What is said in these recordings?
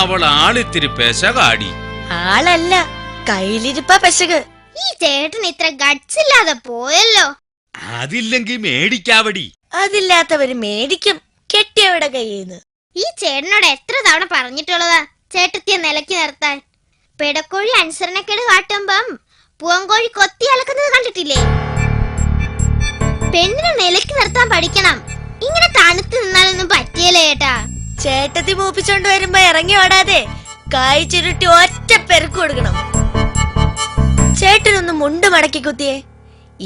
അവൾ ആളിത്തിരി പെശകാടി. ആളല്ല, കയ്യിലിരിപ്പ പെശക്. ഈ ചേട്ടൻ ഇത്ര ഗട്സ് ഇല്ലാതെ പോയല്ലോ. അതില്ലെങ്കി മേടിക്കാവടി. അതില്ലാത്തവര് മേടിക്കും, കെട്ടിയവിടെ കയ്യിന്ന്. ഈ ചേട്ടനോട് എത്ര തവണ പറഞ്ഞിട്ടുള്ളതാ ചേട്ടത്തിയെ നിലയ്ക്ക് നിർത്താൻ. പെടക്കോഴി അനുസരണക്കേട് കാട്ടുമ്പം പൂവങ്കോഴി കൊത്തി അലക്കുന്നത് കണ്ടിട്ടില്ലേ? പെണ്ണിനെ നിലയ്ക്ക് നിർത്താൻ പഠിക്കണം. ഇങ്ങനെ തണുത്ത് നിന്നാലൊന്നും പറ്റിയല്ലേ ചേട്ടാ. ചേട്ടത്തി മൂപ്പിച്ചോണ്ട് വരുമ്പോ ഇറങ്ങി ഓടാതെ കായ് ചുരുട്ടി ഒറ്റ പെരുക്ക് കൊടുക്കണം. ചേട്ടനൊന്ന് മുണ്ട് മടക്കി കുത്തിയേ.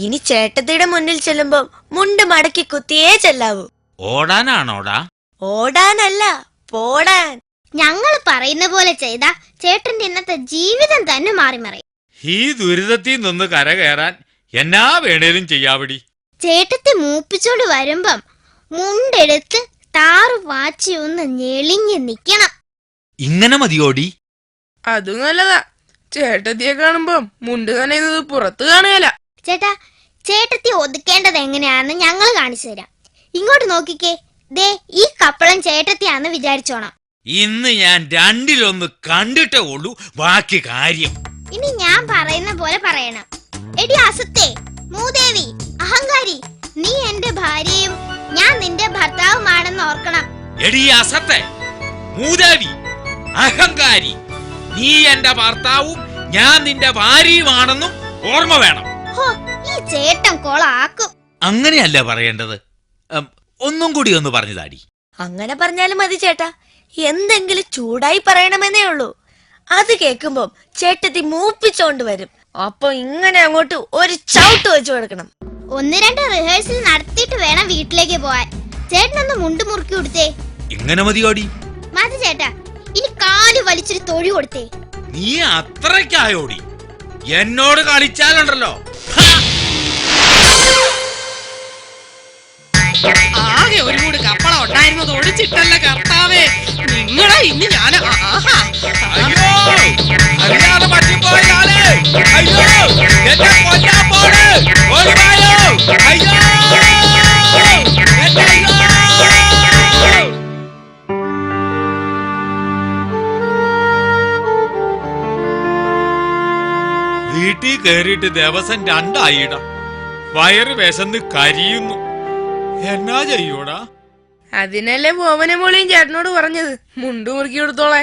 ഇനി ചേട്ടത്തിയുടെ മുന്നിൽ ചെല്ലുമ്പോ മുണ്ട് മടക്കി കുത്തിയേ ചെല്ലാവൂ. ഓടാനാണോടാ? ഓടാനല്ല, പോടാൻ. ഞങ്ങൾ പറയുന്ന പോലെ ചെയ്താ ചേട്ടന്റെ ഇന്നത്തെ ജീവിതം തന്നെ മാറി മറിയും. ഈ ദുരിതത്തിൽ നിന്ന് കരകയറാൻ എന്നാ വേണേലും ചെയ്യാവടി. ചേട്ടത്തെ മൂപ്പിച്ചോണ്ട് വരുമ്പം മുണ്ടെടുത്ത് താറ് വാച്ചി ഒന്ന് ഞെളിഞ്ഞ് നിക്കണം. ഇങ്ങനെ മതിയോടി? അത് നല്ലതാ. ചേട്ടത്തിയെ കാണുമ്പോ മുണ്ട് നനയുന്നത് പുറത്ത് കാണുകയല്ല. ചേട്ടാ, ചേട്ടത്തി ഒതുക്കേണ്ടത് എങ്ങനെയാണെന്ന് ഞങ്ങൾ കാണിച്ചു തരാം. ഇങ്ങോട്ട് നോക്കിക്കേ. ദേ, ഈ കപ്പളം ചേട്ടത്തിയാന്ന് വിചാരിച്ചോണം. ഇന്ന് ഞാൻ രണ്ടിലൊന്ന് കണ്ടിട്ടേ ഉള്ളൂ ബാക്കി കാര്യം. ഇനി ഞാൻ പറയുന്ന പോലെ പറയണം. എടി അസത്തെ, മൂദേവി, അഹങ്കാരി, നീ എന്റെ ഭാര്യയും ഞാൻ നിന്റെ ഭർത്താവുമാണെന്ന് ഓർക്കണം. എടി അസത്തെ, മൂദേവി, അഹങ്കാരി, നീ എന്റെ ഭർത്താവും ഞാൻ നിന്റെ ഭാര്യയുമാണെന്നും ഓർമ്മ വേണം. ഹോ, ഈ ചേട്ടൻ കൊളാക്കും. അങ്ങനെയല്ല പറയേണ്ടത്. ഒന്നും കൂടി ഒന്ന് പറഞ്ഞതാടി. അങ്ങനെ പറഞ്ഞാലും മതി ചേട്ടാ. എന്തെങ്കിലും ചൂടായി പറയണമെന്നേ ഉള്ളൂ. അത് കേൾക്കുമ്പോ ചേട്ടത്തി മൂപ്പിച്ചോണ്ട് വരും. അപ്പൊ ഇങ്ങനെ അങ്ങോട്ട് ഒരു ചവിട്ട് വെച്ചു കൊടുക്കണം. 1-2 റിഹേഴ്സൽ നടത്തിയിട്ട് വേണം വീട്ടിലേക്ക് പോവാൻ. ചേട്ടനൊന്ന് മുണ്ട് മുറുക്കി കൊടുത്തേ. ഇങ്ങനെ മതിയോടി? മതി ചേട്ടാ. ഇനി കാല് വലിച്ചൊരു തൊഴി കൊടുത്തേ. നീ അത്രയ്ക്കായോടി? എന്നോട് കളിച്ചാലുണ്ടല്ലോ. ആകെ ഒരു കൂട് കപ്പളം ഉണ്ടായിരുന്നത് ഒടിച്ചിട്ടല്ല കർത്താവേ. നിങ്ങളെ ഇനി ഞാൻ അറിയാതെ പറ്റിപ്പോയാലേ. അയ്യോ, എന്നെ കൊല്ലാൻ പോണ്. ഓടിവായോ. അയ്യോ, എന്നെ അയ്യോ. വീട്ടിൽ കയറിയിട്ട് ദിവസം 2 ആയിടാം. വയറ് വിശന്ന് കരിയുന്നു. എന്നാ ചെയ്യൂടാ? അതിനല്ലേ ബോവനെ മോളിയും ചേട്ടനോട് പറഞ്ഞത് മുണ്ട് മുറുക്കി കൊടുത്തോളെ.